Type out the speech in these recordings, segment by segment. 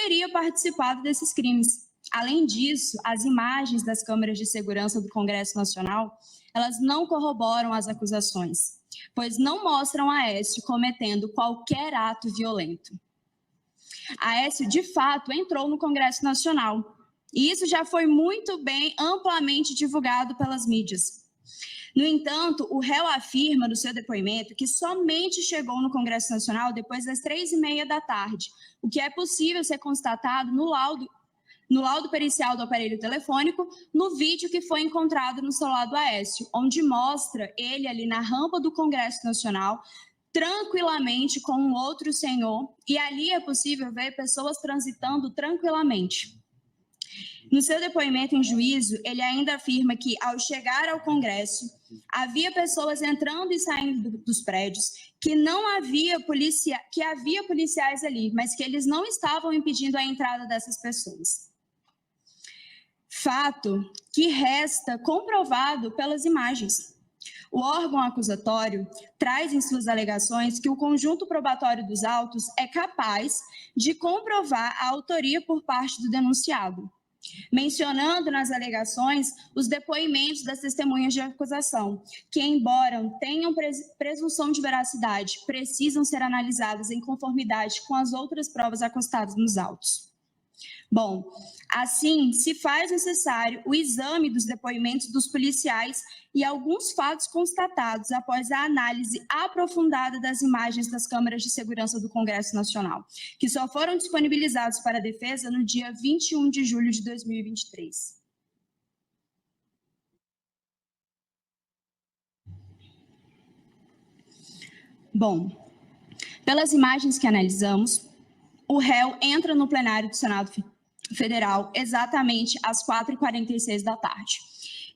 teria participado desses crimes. Além disso, as imagens das câmeras de segurança do Congresso Nacional, elas não corroboram as acusações, pois não mostram Aécio cometendo qualquer ato violento. Aécio, de fato, entrou no Congresso Nacional, e isso já foi muito bem, amplamente divulgado pelas mídias. No entanto, o réu afirma no seu depoimento que somente chegou no Congresso Nacional depois das 3h30 da tarde, o que é possível ser constatado no laudo pericial do aparelho telefônico, no vídeo que foi encontrado no celular do Aécio, onde mostra ele ali na rampa do Congresso Nacional, tranquilamente com um outro senhor, e ali é possível ver pessoas transitando tranquilamente. No seu depoimento em juízo, ele ainda afirma que, ao chegar ao Congresso, havia pessoas entrando e saindo dos prédios, que havia policiais ali, mas que eles não estavam impedindo a entrada dessas pessoas. Fato que resta comprovado pelas imagens. O órgão acusatório traz em suas alegações que o conjunto probatório dos autos é capaz de comprovar a autoria por parte do denunciado, mencionando nas alegações os depoimentos das testemunhas de acusação, que, embora tenham presunção de veracidade, precisam ser analisadas em conformidade com as outras provas acostadas nos autos. Bom, assim, se faz necessário o exame dos depoimentos dos policiais e alguns fatos constatados após a análise aprofundada das imagens das câmeras de segurança do Congresso Nacional, que só foram disponibilizados para a defesa no dia 21 de julho de 2023. Bom, pelas imagens que analisamos, o réu entra no plenário do Senado Federal exatamente às 4h46 da tarde.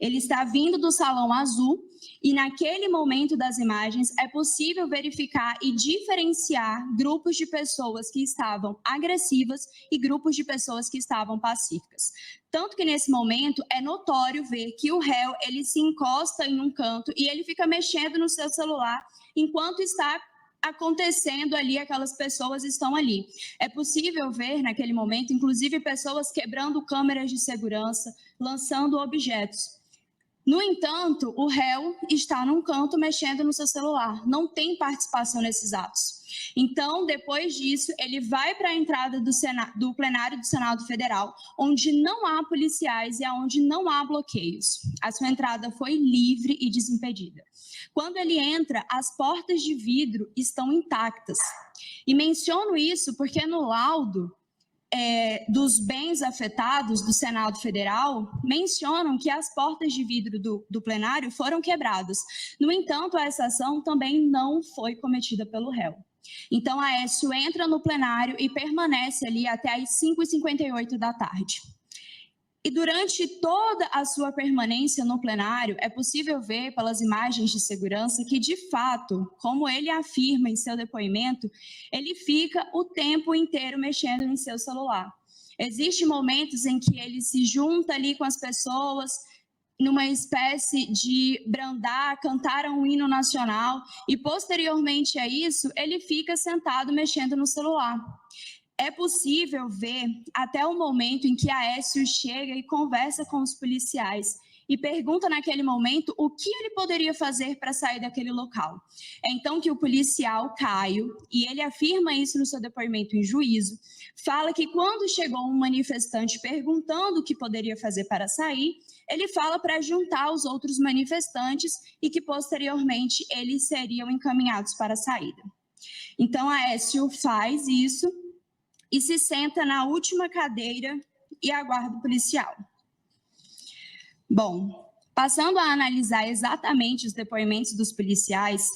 Ele está vindo do Salão Azul e, naquele momento das imagens, é possível verificar e diferenciar grupos de pessoas que estavam agressivas e grupos de pessoas que estavam pacíficas. Tanto que, nesse momento, é notório ver que o réu ele se encosta em um canto e ele fica mexendo no seu celular enquanto está acontecendo ali, aquelas pessoas estão ali. É possível ver, naquele momento, inclusive pessoas quebrando câmeras de segurança, lançando objetos. No entanto, o réu está num canto mexendo no seu celular, não tem participação nesses atos. Então, depois disso, ele vai para a entrada do plenário do Senado Federal, onde não há policiais e onde não há bloqueios. A sua entrada foi livre e desimpedida. Quando ele entra, as portas de vidro estão intactas. E menciono isso porque no laudo dos bens afetados do Senado Federal, mencionam que as portas de vidro do plenário foram quebradas. No entanto, essa ação também não foi cometida pelo réu. Então, Aécio entra no plenário e permanece ali até às 5h58 da tarde. E durante toda a sua permanência no plenário, é possível ver pelas imagens de segurança que, de fato, como ele afirma em seu depoimento, ele fica o tempo inteiro mexendo em seu celular. Existem momentos em que ele se junta ali com as pessoas, numa espécie de brandar, cantar um hino nacional, e posteriormente a isso, ele fica sentado mexendo no celular. É possível ver até o momento em que Aécio chega e conversa com os policiais e pergunta naquele momento o que ele poderia fazer para sair daquele local. É então que o policial Caio, e ele afirma isso no seu depoimento em juízo, fala que quando chegou um manifestante perguntando o que poderia fazer para sair, ele fala para juntar os outros manifestantes e que posteriormente eles seriam encaminhados para a saída. Então Aécio faz isso e se senta na última cadeira e aguarda o policial. Bom, passando a analisar exatamente os depoimentos dos policiais,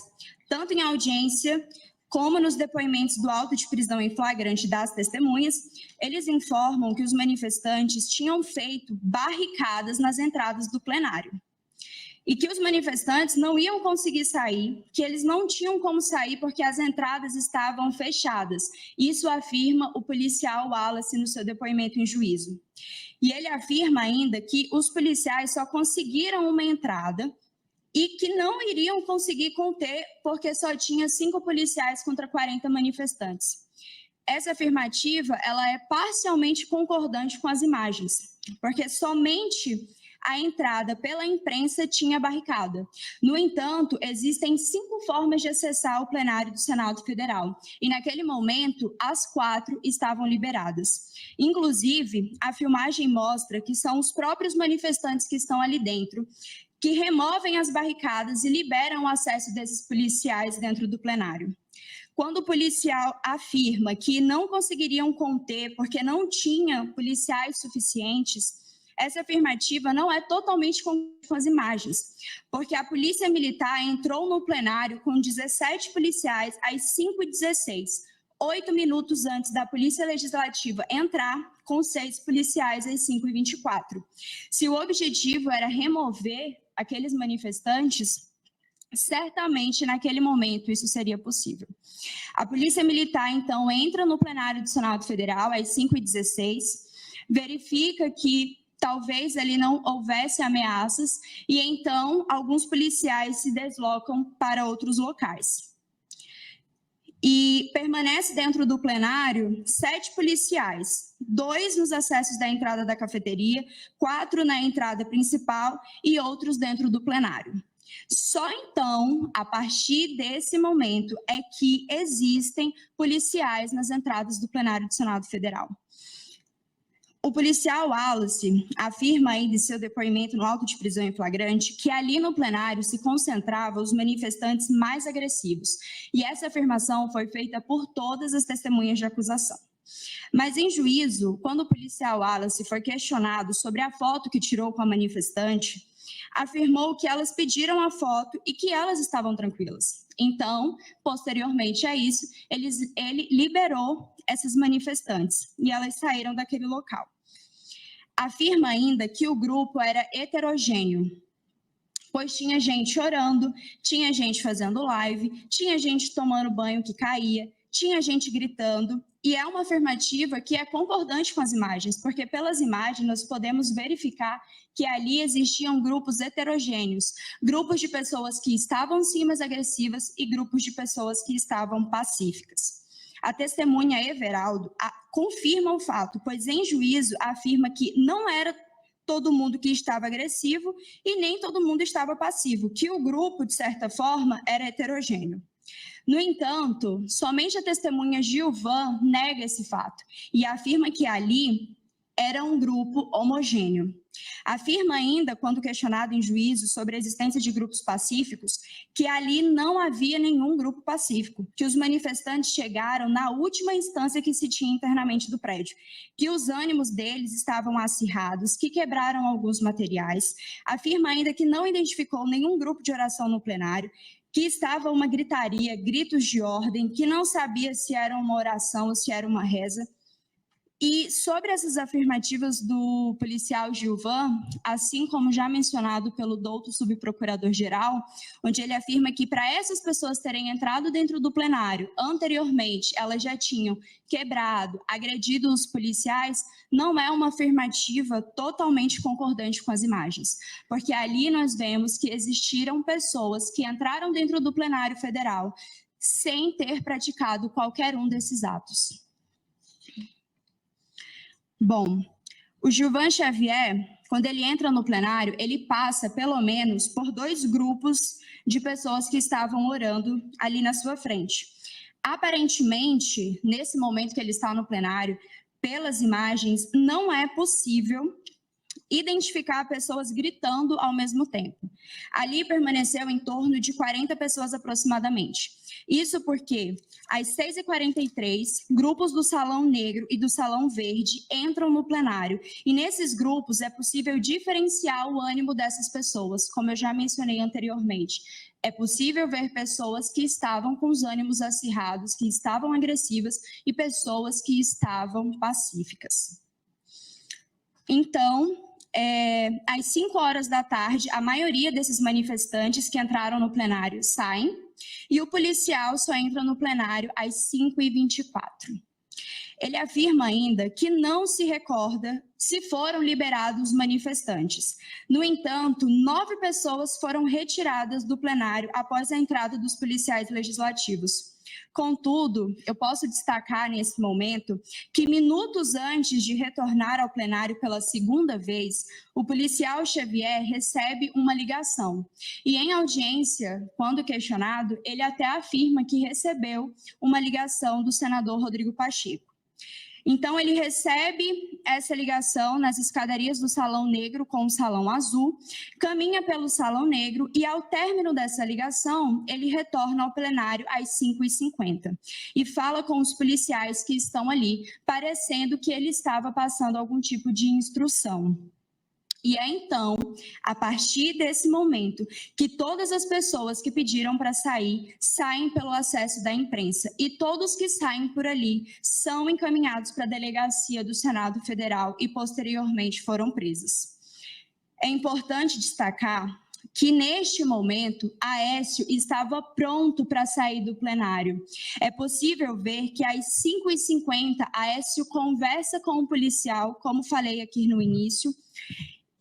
tanto em audiência como nos depoimentos do auto de prisão em flagrante das testemunhas, eles informam que os manifestantes tinham feito barricadas nas entradas do plenário. E que os manifestantes não iam conseguir sair, que eles não tinham como sair porque as entradas estavam fechadas. Isso afirma o policial Wallace no seu depoimento em juízo. E ele afirma ainda que os policiais só conseguiram uma entrada e que não iriam conseguir conter porque só tinha 5 policiais contra 40 manifestantes. essa afirmativa ela é parcialmente concordante com as imagens, porque somente a entrada pela imprensa tinha barricada. No entanto, existem 5 formas de acessar o plenário do Senado Federal, e naquele momento, as 4 estavam liberadas. Inclusive, a filmagem mostra que são os próprios manifestantes que estão ali dentro, que removem as barricadas e liberam o acesso desses policiais dentro do plenário. Quando o policial afirma que não conseguiriam conter porque não tinha policiais suficientes, essa afirmativa não é totalmente com as imagens, porque a Polícia Militar entrou no plenário com 17 policiais às 5h16, 8 minutos antes da Polícia Legislativa entrar com 6 policiais às 5h24. Se o objetivo era remover aqueles manifestantes, certamente naquele momento isso seria possível. A Polícia Militar, então, entra no plenário do Senado Federal às 5h16, verifica que talvez ali não houvesse ameaças, e então alguns policiais se deslocam para outros locais. E permanece dentro do plenário 7 policiais, 2 nos acessos da entrada da cafeteria, 4 na entrada principal e outros dentro do plenário. Só então, a partir desse momento, é que existem policiais nas entradas do plenário do Senado Federal. O policial Wallace afirma ainda em seu depoimento no auto de prisão em flagrante que ali no plenário se concentravam os manifestantes mais agressivos. E essa afirmação foi feita por todas as testemunhas de acusação. Mas em juízo, quando o policial Wallace foi questionado sobre a foto que tirou com a manifestante, afirmou que elas pediram a foto e que elas estavam tranquilas. Então, posteriormente a isso, ele liberou essas manifestantes e elas saíram daquele local. Afirma ainda que o grupo era heterogêneo, pois tinha gente orando, tinha gente fazendo live, tinha gente tomando banho que caía, tinha gente gritando, e é uma afirmativa que é concordante com as imagens, porque pelas imagens nós podemos verificar que ali existiam grupos heterogêneos, grupos de pessoas que estavam sim mais agressivas e grupos de pessoas que estavam pacíficas. A testemunha Everaldo confirma o fato, pois em juízo afirma que não era todo mundo que estava agressivo e nem todo mundo estava passivo, que o grupo, de certa forma, era heterogêneo. No entanto, somente a testemunha Gilvan nega esse fato e afirma que ali era um grupo homogêneo. Afirma ainda, quando questionado em juízo sobre a existência de grupos pacíficos, que ali não havia nenhum grupo pacífico, que os manifestantes chegaram na última instância que se tinha internamente do prédio, que os ânimos deles estavam acirrados, que quebraram alguns materiais. Afirma ainda que não identificou nenhum grupo de oração no plenário, que estava uma gritaria, gritos de ordem, que não sabia se era uma oração ou se era uma reza. E sobre essas afirmativas do policial Gilvan, assim como já mencionado pelo douto subprocurador-geral, onde ele afirma que para essas pessoas terem entrado dentro do plenário, anteriormente elas já tinham quebrado, agredido os policiais, não é uma afirmativa totalmente concordante com as imagens, porque ali nós vemos que existiram pessoas que entraram dentro do plenário federal sem ter praticado qualquer um desses atos. Bom, o Gilvan Xavier, quando ele entra no plenário, ele passa pelo menos por 2 grupos de pessoas que estavam orando ali na sua frente. Aparentemente, nesse momento que ele está no plenário, pelas imagens, não é possível identificar pessoas gritando ao mesmo tempo. Ali permaneceu em torno de 40 pessoas aproximadamente. Isso porque, às 6h43, grupos do Salão Negro e do Salão Verde entram no plenário. E nesses grupos é possível diferenciar o ânimo dessas pessoas, como eu já mencionei anteriormente. É possível ver pessoas que estavam com os ânimos acirrados, que estavam agressivas, e pessoas que estavam pacíficas. Então, às 5h da maioria desses manifestantes que entraram no plenário saem, e o policial só entra no plenário às 5h24. Ele afirma ainda que não se recorda se foram liberados os manifestantes. No entanto, 9 pessoas foram retiradas do plenário após a entrada dos policiais legislativos. Contudo, eu posso destacar nesse momento que minutos antes de retornar ao plenário pela segunda vez, o policial Xavier recebe uma ligação. E em audiência, quando questionado, ele até afirma que recebeu uma ligação do senador Rodrigo Pacheco. Então, ele recebe essa ligação nas escadarias do Salão Negro com o Salão Azul, caminha pelo Salão Negro e, ao término dessa ligação, ele retorna ao plenário às 5h50 e fala com os policiais que estão ali, parecendo que ele estava passando algum tipo de instrução. E é então, a partir desse momento, que todas as pessoas que pediram para sair, saem pelo acesso da imprensa. E todos que saem por ali são encaminhados para a delegacia do Senado Federal e, posteriormente, foram presos. É importante destacar que, neste momento, Aécio estava pronto para sair do plenário. É possível ver que, às 5h50, Aécio conversa com o policial, como falei aqui no início,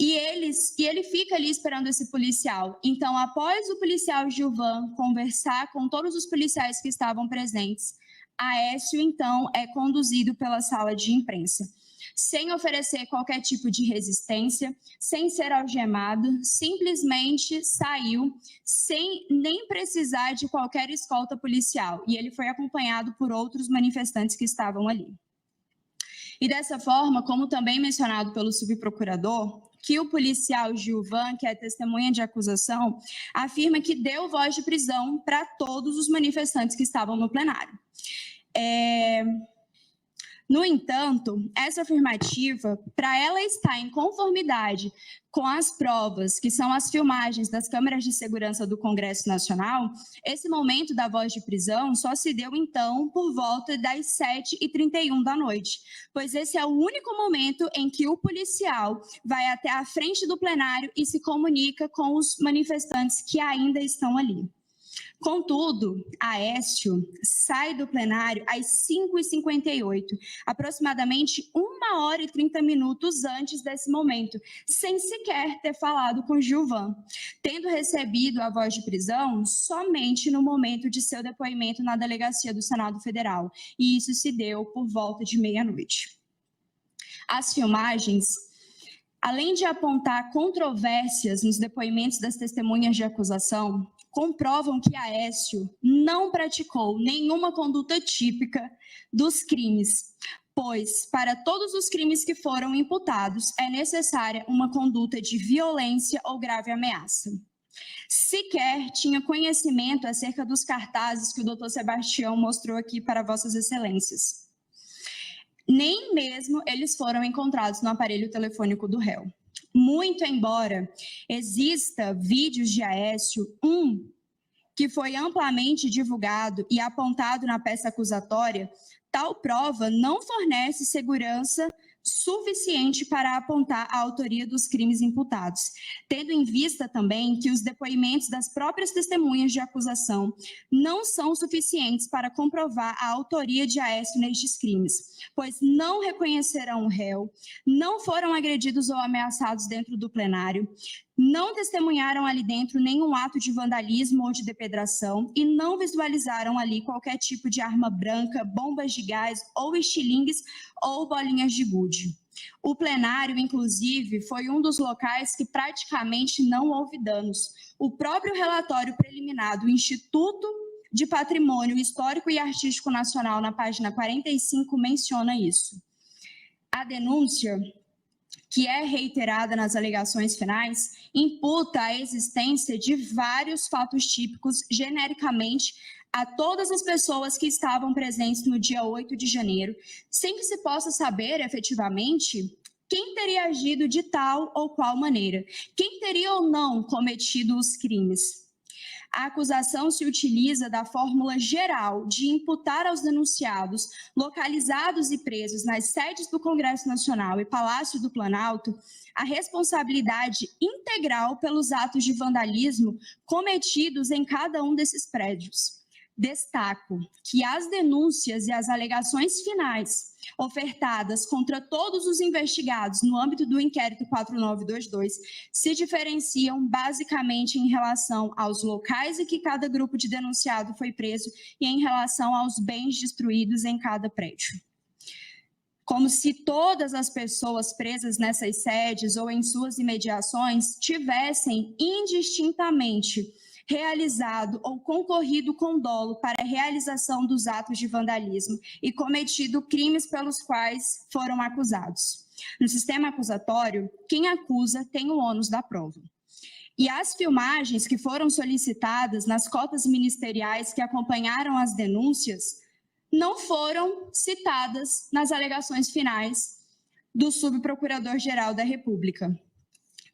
e ele fica ali esperando esse policial. Então, após o policial Gilvan conversar com todos os policiais que estavam presentes, Aécio, então, é conduzido pela sala de imprensa, sem oferecer qualquer tipo de resistência, sem ser algemado, simplesmente saiu, sem nem precisar de qualquer escolta policial. E ele foi acompanhado por outros manifestantes que estavam ali. E dessa forma, como também mencionado pelo subprocurador, que o policial Gilvan, que é testemunha de acusação, afirma que deu voz de prisão para todos os manifestantes que estavam no plenário. No entanto, essa afirmativa, para ela estar em conformidade com as provas, que são as filmagens das câmeras de segurança do Congresso Nacional, esse momento da voz de prisão só se deu, então, por volta das 7h31 da noite, pois esse é o único momento em que o policial vai até a frente do plenário e se comunica com os manifestantes que ainda estão ali. Contudo, Aécio sai do plenário às 5h58, aproximadamente 1h30 antes desse momento, sem sequer ter falado com Gilvan, tendo recebido a voz de prisão somente no momento de seu depoimento na delegacia do Senado Federal, e isso se deu por volta de meia-noite. As filmagens, além de apontar controvérsias nos depoimentos das testemunhas de acusação, comprovam que Aécio não praticou nenhuma conduta típica dos crimes, pois, para todos os crimes que foram imputados, é necessária uma conduta de violência ou grave ameaça. Sequer tinha conhecimento acerca dos cartazes que o doutor Sebastião mostrou aqui para Vossas Excelências. Nem mesmo eles foram encontrados no aparelho telefônico do réu. Muito embora exista vídeos de Aécio, que foi amplamente divulgado e apontado na peça acusatória, tal prova não fornece segurança suficiente para apontar a autoria dos crimes imputados, tendo em vista também que os depoimentos das próprias testemunhas de acusação não são suficientes para comprovar a autoria de Aécio nestes crimes, pois não reconheceram o réu, não foram agredidos ou ameaçados dentro do plenário, não testemunharam ali dentro nenhum ato de vandalismo ou de depredação e não visualizaram ali qualquer tipo de arma branca, bombas de gás ou estilingues ou bolinhas de gude. O plenário, inclusive, foi um dos locais que praticamente não houve danos. O próprio relatório preliminar do Instituto de Patrimônio Histórico e Artístico Nacional, na página 45, menciona isso. A denúncia, que é reiterada nas alegações finais, imputa a existência de vários fatos típicos, genericamente, a todas as pessoas que estavam presentes no dia 8 de janeiro, sem que se possa saber, efetivamente, quem teria agido de tal ou qual maneira, quem teria ou não cometido os crimes. A acusação se utiliza da fórmula geral de imputar aos denunciados, localizados e presos nas sedes do Congresso Nacional e Palácio do Planalto, a responsabilidade integral pelos atos de vandalismo cometidos em cada um desses prédios. destaco que as denúncias e as alegações finais ofertadas contra todos os investigados no âmbito do inquérito 4922 se diferenciam basicamente em relação aos locais em que cada grupo de denunciado foi preso e em relação aos bens destruídos em cada prédio. Como se todas as pessoas presas nessas sedes ou em suas imediações tivessem indistintamente realizado ou concorrido com dolo para a realização dos atos de vandalismo e cometido crimes pelos quais foram acusados. No sistema acusatório, quem acusa tem o ônus da prova. E as filmagens que foram solicitadas nas cotas ministeriais que acompanharam as denúncias não foram citadas nas alegações finais do subprocurador-geral da República.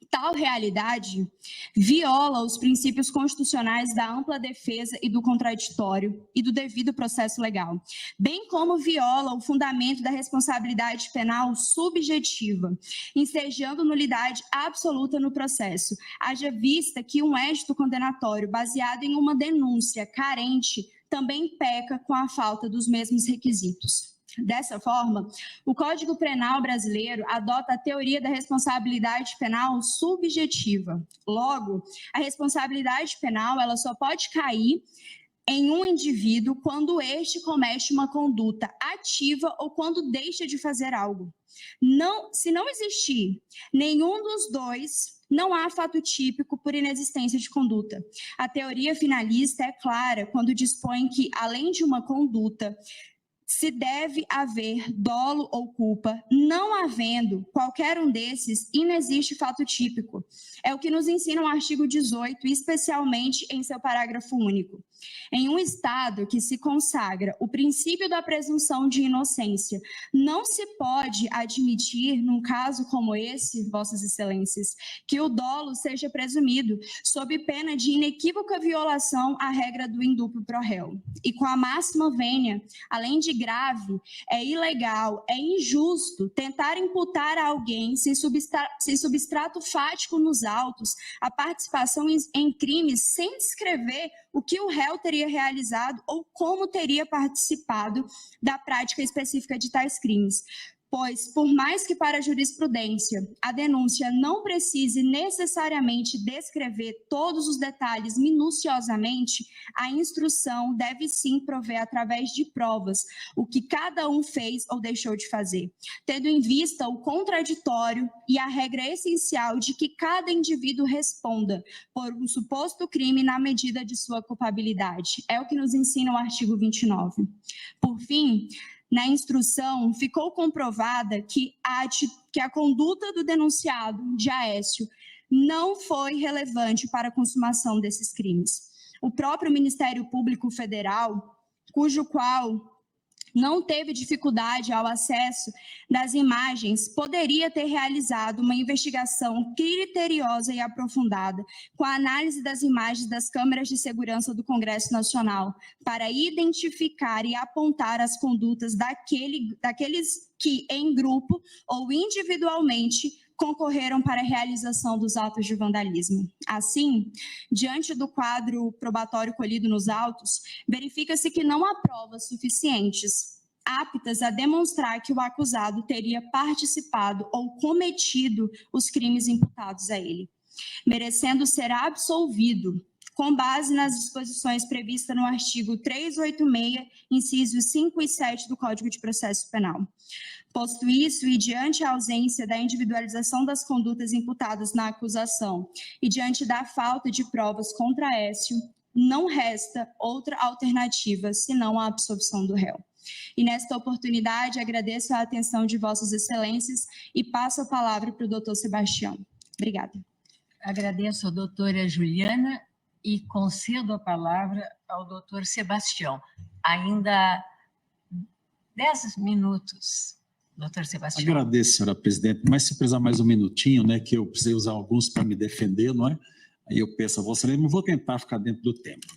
Tal realidade viola os princípios constitucionais da ampla defesa e do contraditório e do devido processo legal, bem como viola o fundamento da responsabilidade penal subjetiva, ensejando nulidade absoluta no processo, haja vista que um édito condenatório baseado em uma denúncia carente também peca com a falta dos mesmos requisitos. Dessa forma, o Código Penal brasileiro adota a teoria da responsabilidade penal subjetiva. Logo, a responsabilidade penal ela só pode cair em um indivíduo quando este comete uma conduta ativa ou quando deixa de fazer algo. Se não existir nenhum dos dois, não há fato típico por inexistência de conduta. A teoria finalista é clara quando dispõe que, além de uma conduta, se deve haver dolo ou culpa, não havendo qualquer um desses, inexiste fato típico. É o que nos ensina o artigo 18, especialmente em seu parágrafo único. Em um Estado que se consagra o princípio da presunção de inocência, não se pode admitir, num caso como esse, Vossas Excelências, que o dolo seja presumido, sob pena de inequívoca violação à regra do indúbio pro réu. E com a máxima vênia, além de grave, é ilegal, é injusto tentar imputar a alguém sem substrato fático nos autos a participação em crimes sem descrever o que o réu teria realizado ou como teria participado da prática específica de tais crimes. Pois, por mais que para a jurisprudência a denúncia não precise necessariamente descrever todos os detalhes minuciosamente, a instrução deve sim prover através de provas o que cada um fez ou deixou de fazer, tendo em vista o contraditório e a regra essencial de que cada indivíduo responda por um suposto crime na medida de sua culpabilidade. É o que nos ensina o artigo 29. Por fim, na instrução, ficou comprovada que a conduta do denunciado de Aécio não foi relevante para a consumação desses crimes. O próprio Ministério Público Federal, cujo qual não teve dificuldade ao acesso das imagens, poderia ter realizado uma investigação criteriosa e aprofundada com a análise das imagens das câmeras de segurança do Congresso Nacional para identificar e apontar as condutas daqueles que, em grupo ou individualmente, concorreram para a realização dos atos de vandalismo. Assim, diante do quadro probatório colhido nos autos, verifica-se que não há provas suficientes aptas a demonstrar que o acusado teria participado ou cometido os crimes imputados a ele, merecendo ser absolvido com base nas disposições previstas no artigo 386, incisos 5 e 7 do Código de Processo Penal. Posto isso, e diante a ausência da individualização das condutas imputadas na acusação e diante da falta de provas contra Aécio, não resta outra alternativa senão a absolvição do réu. E nesta oportunidade, agradeço a atenção de Vossas Excelências e passo a palavra para o doutor Sebastião. Obrigada. Agradeço à doutora Juliana e concedo a palavra ao doutor Sebastião. Ainda 10 minutos, doutor Sebastião. Agradeço, senhora presidente, mas se precisar mais um minutinho, né, que eu precisei usar alguns para me defender, não é? Aí eu peço a vossa lei, mas vou tentar ficar dentro do tempo.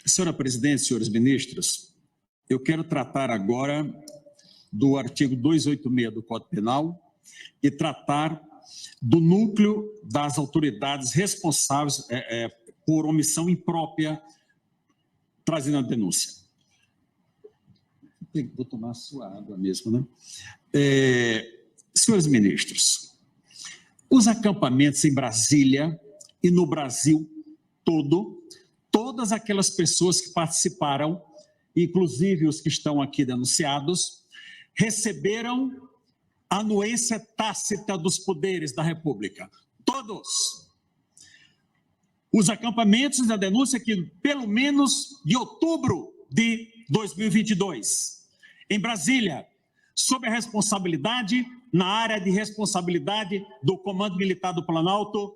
Senhora presidente, senhores ministros, eu quero tratar agora do artigo 286 do Código Penal e tratar do núcleo das autoridades responsáveis por omissão imprópria trazendo a denúncia. Vou tomar a sua água mesmo, né? Senhores ministros, os acampamentos em Brasília e no Brasil todo, todas aquelas pessoas que participaram, inclusive os que estão aqui denunciados, receberam a anuência tácita dos poderes da República. Todos. Os acampamentos da denúncia que, pelo menos de outubro de 2022, em Brasília, sob a responsabilidade, na área de responsabilidade do Comando Militar do Planalto,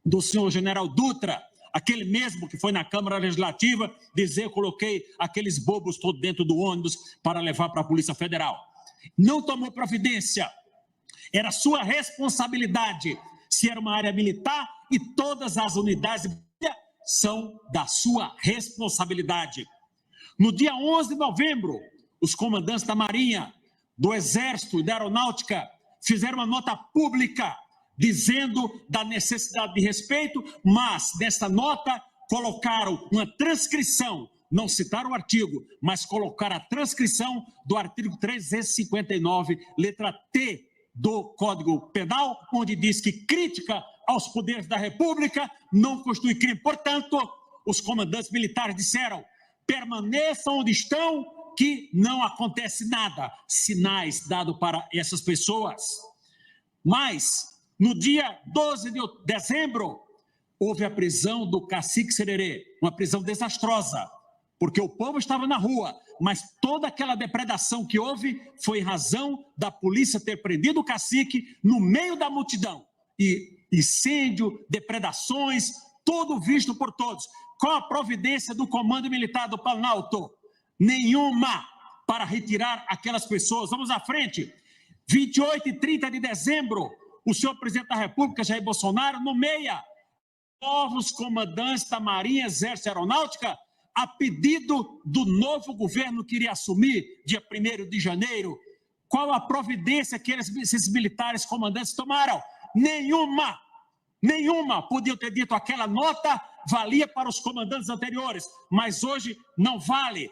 do senhor general Dutra, aquele mesmo que foi na Câmara Legislativa dizer: eu coloquei aqueles bobos todos dentro do ônibus para levar para a Polícia Federal. Não tomou providência. Era sua responsabilidade, se era uma área militar, e todas as unidades são da sua responsabilidade. No dia 11 de novembro, os comandantes da Marinha, do Exército e da Aeronáutica fizeram uma nota pública dizendo da necessidade de respeito, mas nessa nota colocaram uma transcrição, não citaram o artigo, mas colocaram a transcrição do artigo 359, letra T do Código Penal, onde diz que crítica aos poderes da República não constitui crime. Portanto, os comandantes militares disseram: permaneçam onde estão, que não acontece nada. Sinais dados para essas pessoas. Mas, no dia 12 de dezembro, houve a prisão do cacique Sererê, uma prisão desastrosa, porque o povo estava na rua, mas toda aquela depredação que houve foi em razão da polícia ter prendido o cacique no meio da multidão. E incêndio, depredações, tudo visto por todos. Qual a providência do Comando Militar do Planalto? Nenhuma para retirar aquelas pessoas. Vamos à frente. 28 e 30 de dezembro, o senhor presidente da República, Jair Bolsonaro, nomeia novos comandantes da Marinha, Exército e Aeronáutica a pedido do novo governo que iria assumir dia 1º de janeiro. Qual a providência que esses militares comandantes tomaram? Nenhuma. Nenhuma. Podiam ter dito: aquela nota valia para os comandantes anteriores, mas hoje não vale.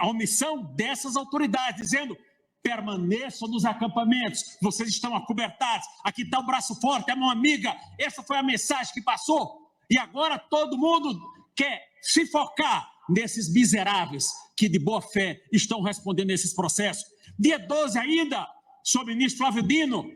A omissão dessas autoridades, dizendo: permaneçam nos acampamentos, vocês estão acobertados, aqui está o braço forte, é a mão amiga. Essa foi a mensagem que passou. E agora todo mundo quer se focar nesses miseráveis que de boa fé estão respondendo esses processos. Dia 12 ainda, o ministro Flávio Dino,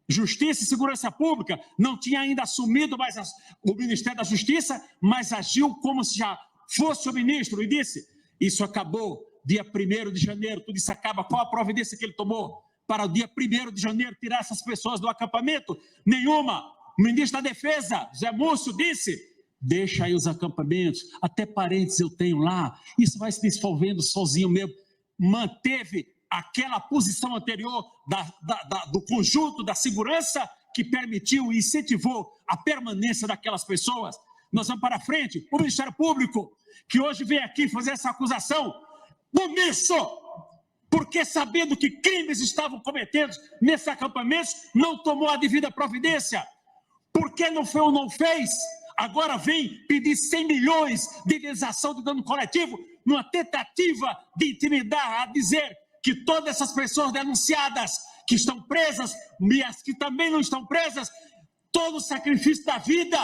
Justiça e Segurança Pública, não tinha ainda assumido mais o Ministério da Justiça, mas agiu como se já fosse o ministro e disse: isso acabou dia 1º de janeiro, tudo isso acaba. Qual a providência que ele tomou para o dia 1º de janeiro tirar essas pessoas do acampamento? Nenhuma. O ministro da Defesa, Zé Múcio, disse: deixa aí os acampamentos, até parentes eu tenho lá, isso vai se desenvolvendo sozinho mesmo. Manteve aquela posição anterior do conjunto da segurança que permitiu e incentivou a permanência daquelas pessoas. Nós vamos para frente. O Ministério Público, que hoje vem aqui fazer essa acusação, omisso, porque sabendo que crimes estavam cometidos nesses acampamentos, não tomou a devida providência. Por que não foi ou não fez? Agora vem pedir 100 milhões de indenização de dano coletivo, numa tentativa de intimidar, a dizer que todas essas pessoas denunciadas, que estão presas, e as que também não estão presas, todo o sacrifício da vida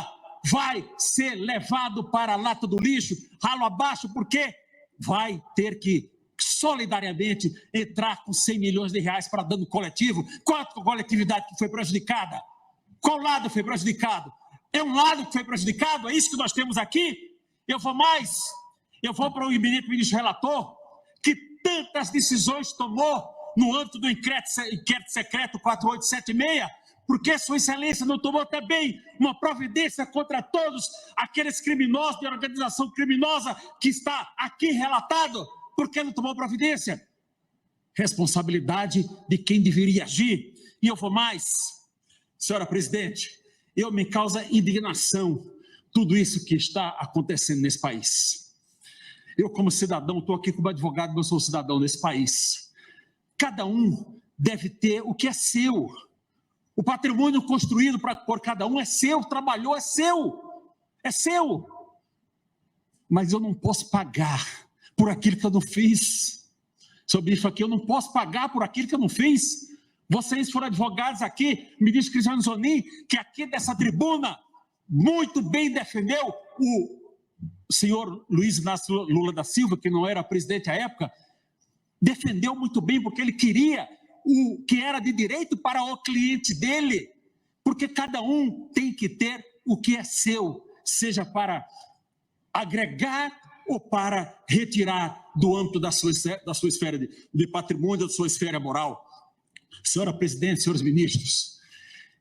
vai ser levado para a lata do lixo, ralo abaixo, porque vai ter que solidariamente entrar com 100 milhões de reais para dano coletivo. Qual a coletividade que foi prejudicada? Qual lado foi prejudicado? É um lado que foi prejudicado? É isso que nós temos aqui? Eu vou mais. Eu vou para o eminente ministro relator, que tantas decisões tomou no âmbito do inquérito secreto 4876, porque Sua Excelência não tomou também uma providência contra todos aqueles criminosos de organização criminosa que está aqui relatado? Por que não tomou providência? Responsabilidade de quem deveria agir. E eu vou mais. Senhora presidente, me causa indignação tudo isso que está acontecendo nesse país. Eu, como cidadão, estou aqui como advogado, mas sou cidadão desse país. Cada um deve ter o que é seu. O patrimônio construído por cada um é seu, trabalhou, é seu. É seu. mas eu não posso pagar por aquilo que eu não fiz. Sobre isso aqui, eu não posso pagar por aquilo que eu não fiz. Vocês foram advogados aqui, ministro Cristiano Zanin, que aqui dessa tribuna muito bem defendeu o senhor Luiz Inácio Lula da Silva, que não era presidente à época, defendeu muito bem, porque ele queria o que era de direito para o cliente dele, porque cada um tem que ter o que é seu, seja para agregar ou para retirar do âmbito da sua esfera de patrimônio, da sua esfera moral. Senhora presidente, senhores ministros,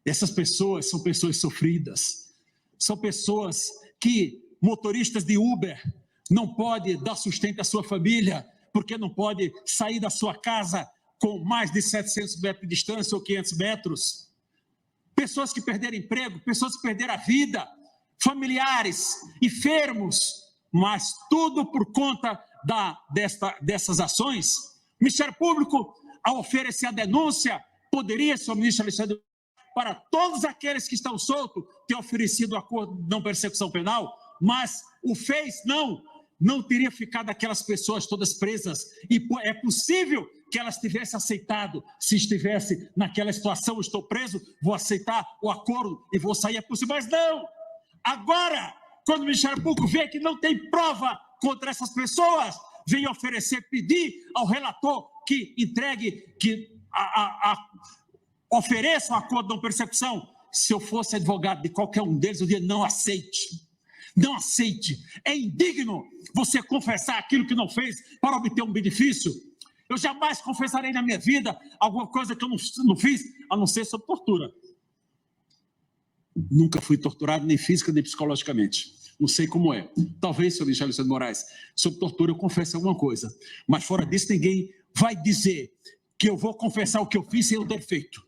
essas pessoas são pessoas sofridas, são pessoas que, motoristas de Uber, não pode dar sustento à sua família, porque não pode sair da sua casa com mais de 700 metros de distância ou 500 metros. Pessoas que perderam emprego, pessoas que perderam a vida, familiares, enfermos, mas tudo por conta dessas ações. O Ministério Público, ao oferecer a denúncia, poderia, senhor ministro Alexandre, para todos aqueles que estão soltos, ter oferecido o acordo de não persecução penal, mas o fez, não teria ficado aquelas pessoas todas presas, e é possível que elas tivessem aceitado, se estivesse naquela situação, estou preso, vou aceitar o acordo e vou sair, é possível, mas não! Agora, quando o Ministério Público vê que não tem prova contra essas pessoas, vem oferecer, pedir ao relator que entregue, que ofereça um acordo de não persecução. Se eu fosse advogado de qualquer um deles, eu diria, não aceite. Não aceite. É indigno você confessar aquilo que não fez para obter um benefício. Eu jamais confessarei na minha vida alguma coisa que eu não fiz, a não ser sob tortura. Nunca fui torturado, nem física, nem psicologicamente. Não sei como é. Talvez, senhor Michel Alexandre de Moraes, sob tortura eu confesse alguma coisa. Mas fora disso, ninguém vai dizer que eu vou confessar o que eu fiz sem eu ter feito.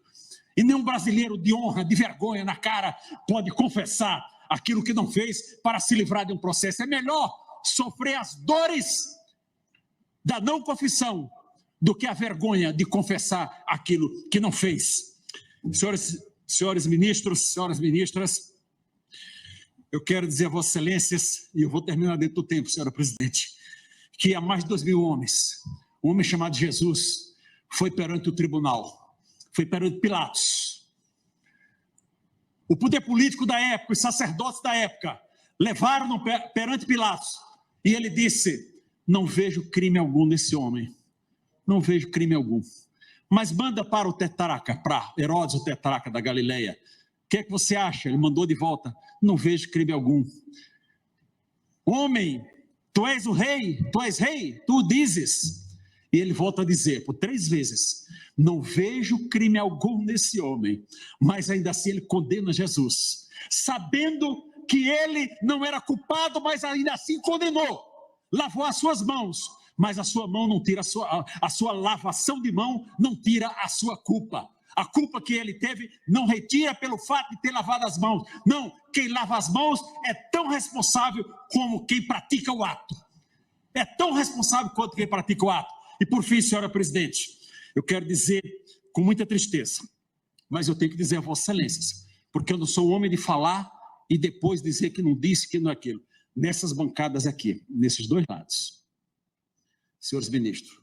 E nenhum brasileiro de honra, de vergonha na cara, pode confessar aquilo que não fez para se livrar de um processo. É melhor sofrer as dores da não confissão do que a vergonha de confessar aquilo que não fez. Senhores ministros, senhoras ministras, eu quero dizer a vossas excelências, e eu vou terminar dentro do tempo, senhora presidente, que há mais de 2.000 homens, um homem chamado Jesus, foi perante o tribunal, foi perante Pilatos. O poder político da época, os sacerdotes da época, levaram-no perante Pilatos, e ele disse, não vejo crime algum nesse homem, não vejo crime algum. Mas manda para o tetrarca, para Herodes, o tetrarca da Galileia. O que é que você acha? Ele mandou de volta. Não vejo crime algum. Homem, tu és o rei, tu o dizes. E ele volta a dizer, por 3 vezes, não vejo crime algum nesse homem. Mas ainda assim ele condena Jesus, sabendo que ele não era culpado, mas ainda assim condenou. Lavou as suas mãos. Mas a sua mão não tira a sua lavação de mão não tira a sua culpa. A culpa que ele teve não retira pelo fato de ter lavado as mãos. Não, quem lava as mãos é tão responsável como quem pratica o ato. É tão responsável quanto quem pratica o ato. E por fim, senhora presidente, eu quero dizer com muita tristeza, mas eu tenho que dizer a vossas excelências, porque eu não sou homem de falar e depois dizer que não disse, que não é aquilo. Nessas bancadas aqui, nesses 2 lados, senhores ministros,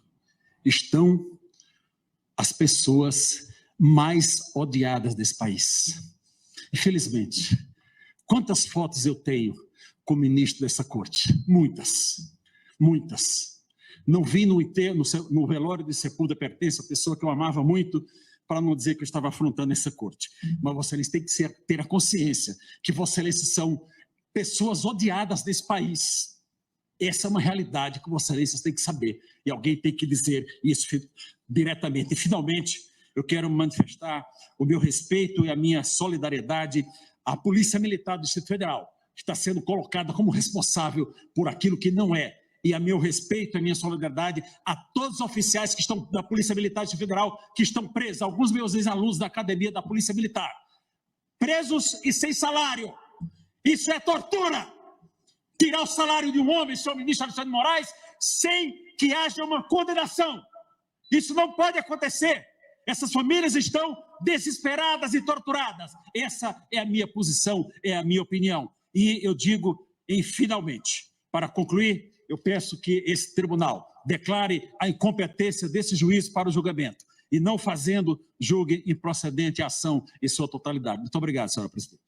estão as pessoas mais odiadas desse país. Infelizmente, quantas fotos eu tenho com o ministro dessa corte? Muitas, muitas. Não vi no velório de sepultura pertence a pessoa que eu amava muito, para não dizer que eu estava afrontando essa corte. Mas Vossa Excelência tem que ter a consciência que Vossa Excelência são pessoas odiadas desse país. Essa é uma realidade que Vossa Excelência tem que saber, e alguém tem que dizer isso diretamente. E, finalmente, eu quero manifestar o meu respeito e a minha solidariedade à Polícia Militar do Distrito Federal, que está sendo colocada como responsável por aquilo que não é, e a meu respeito e a minha solidariedade a todos os oficiais que estão da Polícia Militar do Distrito Federal, que estão presos, alguns meus ex-alunos da Academia da Polícia Militar, presos e sem salário. Isso é tortura! Tirar o salário de um homem, senhor ministro Alexandre de Moraes, sem que haja uma condenação. Isso não pode acontecer. Essas famílias estão desesperadas e torturadas. Essa é a minha posição, é a minha opinião. E eu digo, finalmente, Para concluir, eu peço que esse tribunal declare a incompetência desse juiz para o julgamento e não fazendo, julgue improcedente a ação em sua totalidade. Muito obrigado, senhora presidente.